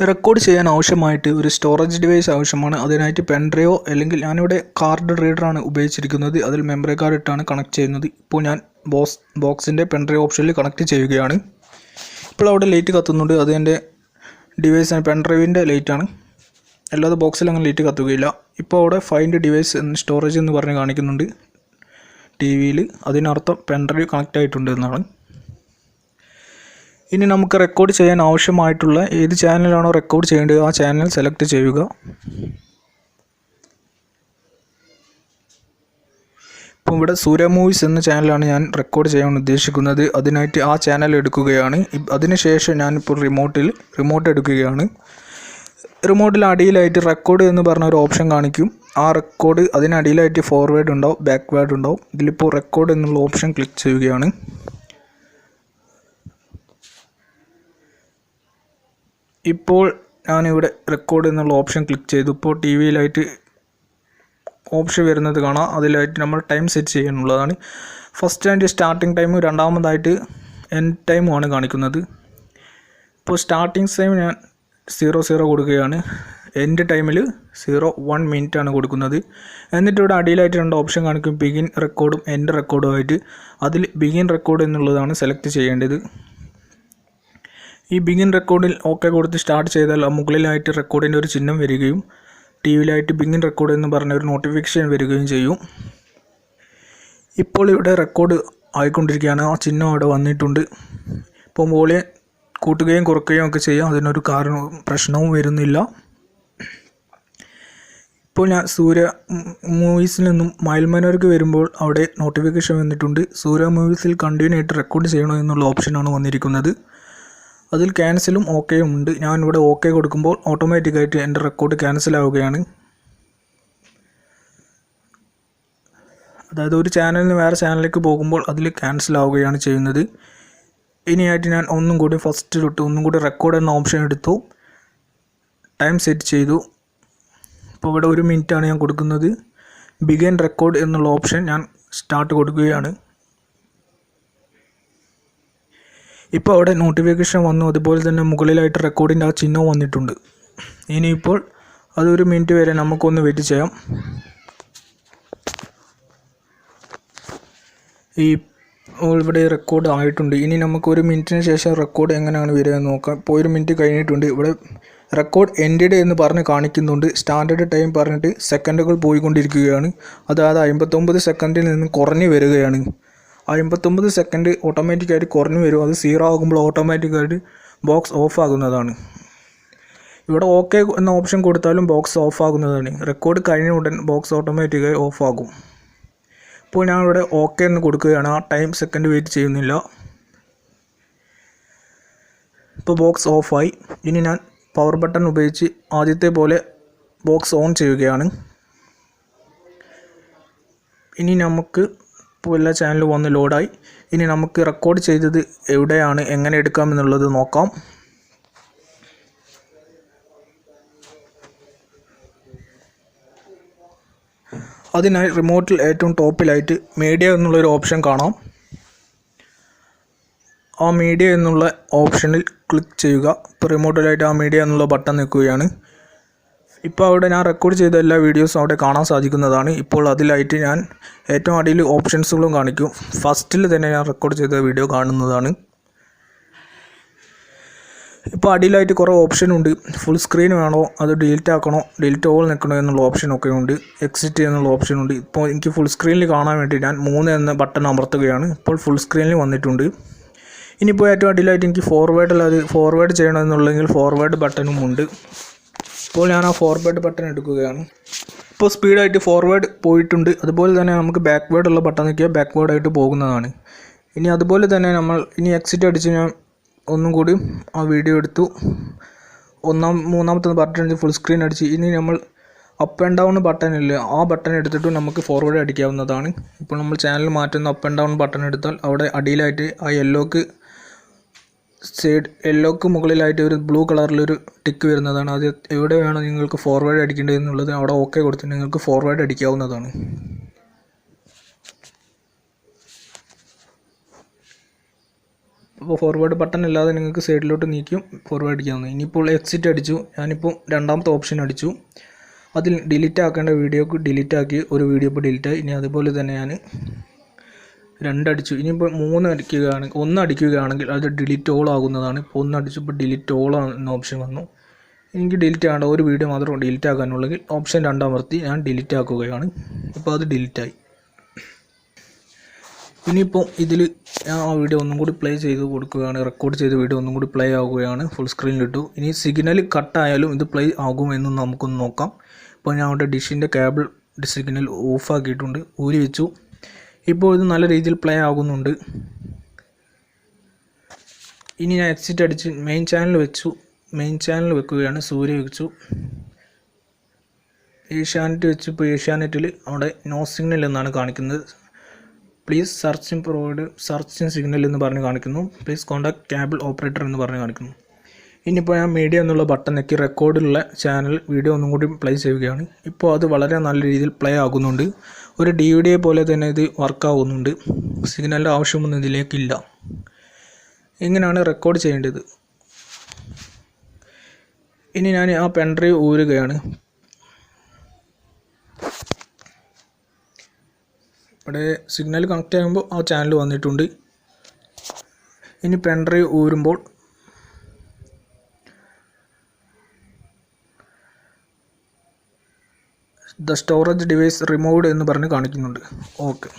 Record ചെയ്യാൻ ആവശ്യമായിട്ട് ഒരു സ്റ്റോറേജ് ഡിവൈസ് ആവശ്യമാണ്. അതിനായിട്ട് പെൻ ഡ്രൈവോ അല്ലെങ്കിൽ ഞാനിവിടെ കാർഡ് റീഡറാണ് ഉപയോഗിച്ചിരിക്കുന്നത്. അതിൽ മെമ്മറി കാർഡ് ഇട്ടാണ് കണക്ട് ചെയ്യുന്നത്. ഇപ്പോൾ ഞാൻ ബോക്സിൻ്റെ പെൻ ഡ്രൈവ് ഓപ്ഷനിൽ കണക്ട് ചെയ്യുകയാണ്. ഇപ്പോൾ അവിടെ ലൈറ്റ് കത്തുന്നുണ്ട്. അത് എൻ്റെ ഡിവൈസ് പെൻ ഡ്രൈവിൻ്റെ ലൈറ്റാണ്, അല്ലാതെ ബോക്സിൽ അങ്ങനെ ലൈറ്റ് കത്തുകയില്ല. ഇപ്പോൾ അവിടെ ഫൈൻഡ് ഡിവൈസ് സ്റ്റോറേജ് എന്ന് പറഞ്ഞ് കാണിക്കുന്നുണ്ട് ടി വിയിൽ. അതിനർത്ഥം പെൻ ഡ്രൈവ് കണക്റ്റ് ആയിട്ടുണ്ട് എന്നാണ്. ഇനി നമുക്ക് റെക്കോർഡ് ചെയ്യാൻ ആവശ്യമായിട്ടുള്ള ഏത് ചാനലാണോ റെക്കോർഡ് ചെയ്യേണ്ടത് ആ ചാനൽ സെലക്ട് ചെയ്യുക. ഇപ്പോൾ ഇവിടെ സൂര്യ മൂവീസ് എന്ന ചാനലാണ് ഞാൻ റെക്കോർഡ് ചെയ്യാൻ ഉദ്ദേശിക്കുന്നത്. അതിനായിട്ട് ആ ചാനൽ എടുക്കുകയാണ്. അതിനുശേഷം ഞാനിപ്പോൾ റിമോട്ട് എടുക്കുകയാണ്. റിമോട്ടിൽ അടിയിലായിട്ട് റെക്കോർഡ് എന്ന് പറഞ്ഞ ഒരു ഓപ്ഷൻ കാണിക്കും. ആ റെക്കോർഡ് അതിനടിയിലായിട്ട് ഫോർവേഡ് ഉണ്ടാവും, ബാക്ക്വേർഡ് ഉണ്ടാവും. ഇതിലിപ്പോൾ റെക്കോർഡ് എന്നുള്ള ഓപ്ഷൻ ക്ലിക്ക് ചെയ്യുകയാണ്. ഇപ്പോൾ ഞാനിവിടെ റെക്കോർഡ് എന്നുള്ള ഓപ്ഷൻ ക്ലിക്ക് ചെയ്തു. ഇപ്പോൾ ടി വിയിലായിട്ട് ഓപ്ഷൻ വരുന്നത് കാണാം. അതിലായിട്ട് നമ്മൾ ടൈം സെറ്റ് ചെയ്യാനുള്ളതാണ്. ഫസ്റ്റ് ആൻഡ് സ്റ്റാർട്ടിംഗ് ടൈം, രണ്ടാമതായിട്ട് എൻഡ് ടൈമുമാണ് കാണിക്കുന്നത്. ഇപ്പോൾ സ്റ്റാർട്ടിംഗ് ടൈം ഞാൻ 00 കൊടുക്കുകയാണ്. എൻഡ് ടൈമിൽ 01 മിനിറ്റാണ് കൊടുക്കുന്നത്. എന്നിട്ട് ഇവിടെ അടിയിലായിട്ട് രണ്ട് ഓപ്ഷൻ കാണിക്കും, ബിഗിൻ റെക്കോർഡും എൻഡ് റെക്കോർഡും ആയിട്ട്. അതിൽ ബിഗിൻ റെക്കോർഡ് എന്നുള്ളതാണ് സെലക്ട് ചെയ്യേണ്ടത്. ഈ ബിഗിൻ റെക്കോർഡിൽ ഓക്കെ കൊടുത്ത് സ്റ്റാർട്ട് ചെയ്താൽ മുകളിലായിട്ട് റെക്കോർഡിൻ്റെ ഒരു ചിഹ്നം വരികയും ടി വിയിലായിട്ട് ബിഗിൻ റെക്കോർഡ് എന്ന് പറഞ്ഞ ഒരു നോട്ടിഫിക്കേഷൻ വരികയും ചെയ്യും. ഇപ്പോൾ ഇവിടെ റെക്കോർഡ് ആയിക്കൊണ്ടിരിക്കുകയാണ്. ആ ചിഹ്നം അവിടെ വന്നിട്ടുണ്ട്. ഇപ്പോൾ വോളിയം കൂട്ടുകയും കുറയ്ക്കുകയും ഒക്കെ ചെയ്യാം. അതിനൊരു പ്രശ്നവും വരുന്നില്ല. ഇപ്പോൾ ഞാൻ സൂര്യ മൂവീസിൽ നിന്നും മയിൽമനോർക്ക് വരുമ്പോൾ അവിടെ നോട്ടിഫിക്കേഷൻ വന്നിട്ടുണ്ട്. സൂര്യ മൂവീസിൽ കണ്ടിന്യൂ ആയിട്ട് റെക്കോർഡ് ചെയ്യണോ എന്നുള്ള ഓപ്ഷനാണ് വന്നിരിക്കുന്നത്. അതിൽ ക്യാൻസലും ഓക്കെയും ഉണ്ട്. ഞാനിവിടെ ഓക്കെ കൊടുക്കുമ്പോൾ ഓട്ടോമാറ്റിക്കായിട്ട് എൻ്റെ റെക്കോർഡ് ക്യാൻസൽ ആവുകയാണ്. അതായത് ഒരു ചാനലിൽ നിന്ന് വേറെ ചാനലിലേക്ക് പോകുമ്പോൾ അതിൽ ക്യാൻസൽ ആവുകയാണ് ചെയ്യുന്നത്. ഇനിയായിട്ട് ഞാൻ ഒന്നും കൂടി ഫസ്റ്റ് തൊട്ട് ഒന്നും കൂടി റെക്കോർഡ് എന്ന ഓപ്ഷൻ എടുത്തു, ടൈം സെറ്റ് ചെയ്തു. ഇപ്പോൾ ഇവിടെ 1 മിനിറ്റാണ് ഞാൻ കൊടുക്കുന്നത്. ബിഗിൻ റെക്കോർഡ് എന്നുള്ള ഓപ്ഷൻ ഞാൻ സ്റ്റാർട്ട് കൊടുക്കുകയാണ്. ഇപ്പോൾ അവിടെ നോട്ടിഫിക്കേഷൻ വന്നു. അതുപോലെ തന്നെ മുകളിലായിട്ട് റെക്കോർഡിൻ്റെ ആ ചിഹ്നവും വന്നിട്ടുണ്ട്. ഇനിയിപ്പോൾ അത് 1 മിനിറ്റ് വരെ നമുക്കൊന്ന് വെയിറ്റ് ചെയ്യാം. ഇവിടെ റെക്കോർഡ് ആയിട്ടുണ്ട്. ഇനി നമുക്ക് 1 മിനിറ്റിന് ശേഷം റെക്കോർഡ് എങ്ങനെയാണ് വരിക എന്ന് നോക്കാം. ഇപ്പോൾ 1 മിനിറ്റ് കഴിഞ്ഞിട്ടുണ്ട്. ഇവിടെ റെക്കോർഡ് എൻഡഡ് എന്ന് പറഞ്ഞ് കാണിക്കുന്നുണ്ട്. സ്റ്റാൻഡേർഡ് ടൈം പറഞ്ഞിട്ട് സെക്കൻഡുകൾ പോയിക്കൊണ്ടിരിക്കുകയാണ്. അതായത് 59 സെക്കൻഡിൽ നിന്ന് കുറഞ്ഞ് വരികയാണ്. 59 സെക്കൻഡ് ഓട്ടോമാറ്റിക്കായിട്ട് കുറഞ്ഞു വരും. അത് 0 ആകുമ്പോൾ ഓട്ടോമാറ്റിക്കായിട്ട് ബോക്സ് ഓഫ് ആകുന്നതാണ്. ഇവിടെ ഓക്കെ എന്ന ഓപ്ഷൻ കൊടുത്താലും ബോക്സ് ഓഫ് ആകുന്നതാണ്. റെക്കോർഡ് കഴിഞ്ഞ ഉടൻ ബോക്സ് ഓട്ടോമാറ്റിക്കായി ഓഫ് ആകും. ഇപ്പോൾ ഞാനിവിടെ ഓക്കെ എന്ന് കൊടുക്കുകയാണ്. ആ ടൈം സെക്കൻഡ് വെയിറ്റ് ചെയ്യുന്നില്ല. ഇപ്പോൾ ബോക്സ് ഓഫായി. ഇനി ഞാൻ പവർ ബട്ടൺ ഉപയോഗിച്ച് ആദ്യത്തെ പോലെ ബോക്സ് ഓൺ ചെയ്യുകയാണ്. ഇനി നമുക്ക് ഇപ്പോൾ എല്ലാ ചാനലും വന്ന് ലോഡായി. ഇനി നമുക്ക് റെക്കോർഡ് ചെയ്തത് എവിടെയാണ്, എങ്ങനെ എടുക്കാമെന്നുള്ളത് നോക്കാം. അതിനായി റിമോട്ടിൽ ഏറ്റവും ടോപ്പിലായിട്ട് മീഡിയ എന്നുള്ളൊരു ഓപ്ഷൻ കാണാം. ആ മീഡിയ എന്നുള്ള ഓപ്ഷനിൽ ക്ലിക്ക് ചെയ്യുക. ഇപ്പോൾ റിമോട്ടിലായിട്ട് ആ മീഡിയ എന്നുള്ള ബട്ടൺ നിൽക്കുകയാണ്. ഇപ്പോൾ അവിടെ ഞാൻ റെക്കോർഡ് ചെയ്ത എല്ലാ വീഡിയോസും അവിടെ കാണാൻ സാധിക്കുന്നതാണ്. ഇപ്പോൾ അതിലായിട്ട് ഞാൻ ഏറ്റവും അടിയിൽ ഓപ്ഷൻസുകളും കാണിക്കും. ഫസ്റ്റിൽ തന്നെ ഞാൻ റെക്കോർഡ് ചെയ്ത വീഡിയോ കാണുന്നതാണ്. ഇപ്പോൾ അടിയിലായിട്ട് കുറേ ഓപ്ഷനുണ്ട്. ഫുൾ സ്ക്രീൻ വേണോ, അത് ഡിലീറ്റ് ആക്കണോ, ഡിലീറ്റ് ഓൾ നിൽക്കണോ എന്നുള്ള ഓപ്ഷനൊക്കെ ഉണ്ട്. എക്സിറ്റ് എന്നുള്ള ഓപ്ഷനുണ്ട്. ഇപ്പോൾ എനിക്ക് ഫുൾ സ്ക്രീനിൽ കാണാൻ വേണ്ടി ഞാൻ 3 എന്ന ബട്ടൺ അമർത്തുകയാണ്. ഇപ്പോൾ ഫുൾ സ്ക്രീനിൽ വന്നിട്ടുണ്ട്. ഇനിയിപ്പോൾ ഏറ്റവും അടിയിലായിട്ട് എനിക്ക് ഫോർവേഡ് ചെയ്യണമെന്നുണ്ടെങ്കിൽ ഫോർവേഡ് ബട്ടണും ഉണ്ട്. ഇപ്പോൾ ഞാൻ ആ ഫോർവേഡ് ബട്ടൺ എടുക്കുകയാണ്. ഇപ്പോൾ സ്പീഡായിട്ട് ഫോർവേഡ് പോയിട്ടുണ്ട്. അതുപോലെ തന്നെ നമുക്ക് ബാക്ക്വേർഡുള്ള ബട്ടൺ നോക്കിയാൽ ബാക്ക്വേർഡായിട്ട് പോകുന്നതാണ്. ഇനി അതുപോലെ തന്നെ ഇനി എക്സിറ്റ് അടിച്ച് ഞാൻ ഒന്നും കൂടി ആ വീഡിയോ എടുത്തു. മൂന്നാമത്തെ ബട്ടൺ ഫുൾ സ്ക്രീൻ അടിച്ച് ഇനി നമ്മൾ അപ്പ് ആൻഡ് ഡൗൺ ബട്ടൺ ഇല്ല, ആ ബട്ടൺ എടുത്തിട്ട് നമുക്ക് ഫോർവേഡ് അടിക്കാവുന്നതാണ്. ഇപ്പോൾ നമ്മൾ ചാനൽ മാറ്റുന്ന അപ്പ് ആൻഡ് ഡൗൺ ബട്ടൺ എടുത്താൽ അവിടെ അടിയിലായിട്ട് ആ യെല്ലോക്ക് മുകളിലായിട്ട് ഒരു ബ്ലൂ കളറിലൊരു ടിക്ക് വരുന്നതാണ്. അത് എവിടെ വേണം നിങ്ങൾക്ക് ഫോർവേഡ് അടിക്കേണ്ടത് എന്നുള്ളത് അവിടെ ഓക്കെ കൊടുത്തിട്ട് നിങ്ങൾക്ക് ഫോർവേഡ് അടിക്കാവുന്നതാണ്. അപ്പോൾ ഫോർവേഡ് ബട്ടൺ ഇല്ലാതെ നിങ്ങൾക്ക് സൈഡിലോട്ട് നീക്കിയും ഫോർവേഡ് അടിക്കാവുന്നത്. ഇനിയിപ്പോൾ എക്സിറ്റ് അടിച്ചു. ഞാനിപ്പോൾ രണ്ടാമത്തെ ഓപ്ഷൻ അടിച്ചു. അതിൽ ഡിലീറ്റ് ആക്കേണ്ട വീഡിയോക്ക് ഡിലീറ്റ് ആക്കി, ഒരു വീഡിയോ ഇപ്പോൾ ഡിലീറ്റ് ആയി. ഇനി അതുപോലെ തന്നെ ഞാൻ 2 അടിച്ചു. ഇനിയിപ്പോൾ 3 അടിക്കുകയാണെങ്കിൽ 1 അടിക്കുകയാണെങ്കിൽ അത് ഡിലീറ്റ് ഓൾ ആകുന്നതാണ്. ഇപ്പോൾ 1 അടിച്ചു, ഇപ്പോൾ ഡിലീറ്റ് ഓൾ എന്ന ഓപ്ഷൻ വന്നു. എനിക്ക് ഡിലീറ്റ് ആകേണ്ട ഒരു വീഡിയോ മാത്രം ഡിലീറ്റ് ആക്കാനുള്ളെങ്കിൽ ഓപ്ഷൻ 2 അമർത്തി ഞാൻ ഡിലീറ്റ് ആക്കുകയാണ്. ഇപ്പോൾ അത് ഡിലീറ്റായി. ഇനിയിപ്പോൾ ഇതിൽ ഞാൻ ആ വീഡിയോ ഒന്നും കൂടി പ്ലേ ചെയ്ത് കൊടുക്കുകയാണ്. റെക്കോർഡ് ചെയ്ത വീഡിയോ ഒന്നും കൂടി പ്ലേ ആവുകയാണ്. ഫുൾ സ്ക്രീനിലിട്ടു. ഇനി സിഗ്നൽ കട്ടായാലും ഇത് പ്ലേ ആകുമെന്ന് നമുക്കൊന്ന് നോക്കാം. ഇപ്പോൾ ഞാൻ അവിടെ ഡിഷിൻ്റെ കേബിൾ സിഗ്നൽ ഓഫാക്കിയിട്ടുണ്ട്, ഊരി വെച്ചു. ഇപ്പോൾ ഇത് നല്ല രീതിയിൽ പ്ലേ ആകുന്നുണ്ട്. ഇനി ഞാൻ എക്സിറ്റ് അടിച്ച് മെയിൻ ചാനൽ വെച്ചു. മെയിൻ ചാനൽ വെക്കുകയാണ്. സൂര്യ വെച്ചു. ഏഷ്യാനെറ്റ് വെച്ച് ഇപ്പോൾ ഏഷ്യാനെറ്റിൽ അവിടെ നോ സിഗ്നൽ എന്നാണ് കാണിക്കുന്നത്. Please searching provide searching signal എന്ന് പറഞ്ഞ് കാണിക്കുന്നു. പ്ലീസ് കോൺടാക്ട് കേബിൾ ഓപ്പറേറ്റർ എന്ന് പറഞ്ഞ് കാണിക്കുന്നു. ഇനിയിപ്പോൾ ഞാൻ മീഡിയ എന്നുള്ള ബട്ടൺ ഞെക്കി റെക്കോർഡിലുള്ള ചാനൽ വീഡിയോ ഒന്നും കൂടി പ്ലേ ചെയ്യുകയാണ്. ഇപ്പോൾ അത് വളരെ നല്ല രീതിയിൽ പ്ലേ ആകുന്നുണ്ട്. ഒരു DVD പോലെ തന്നെ ഇത് വർക്കാവുന്നുണ്ട്. സിഗ്നലിൻ്റെ ആവശ്യമൊന്നും ഇതിലേക്കില്ല. ഇങ്ങനെയാണ് റെക്കോർഡ് ചെയ്യേണ്ടത്. ഇനി ഞാൻ ആ പെൻഡ്രൈവ് ഊരുകയാണ്. ഇവിടെ സിഗ്നൽ കണക്ട് ചെയ്യുമ്പോൾ ആ ചാനൽ വന്നിട്ടുണ്ട്. ഇനി പെൻഡ്രൈവ് ഊരുമ്പോൾ ദ സ്റ്റോറേജ് ഡിവൈസ് റിമൂവ്ഡ് എന്ന് പറഞ്ഞ് കാണിക്കുന്നുണ്ട്. ഓക്കെ.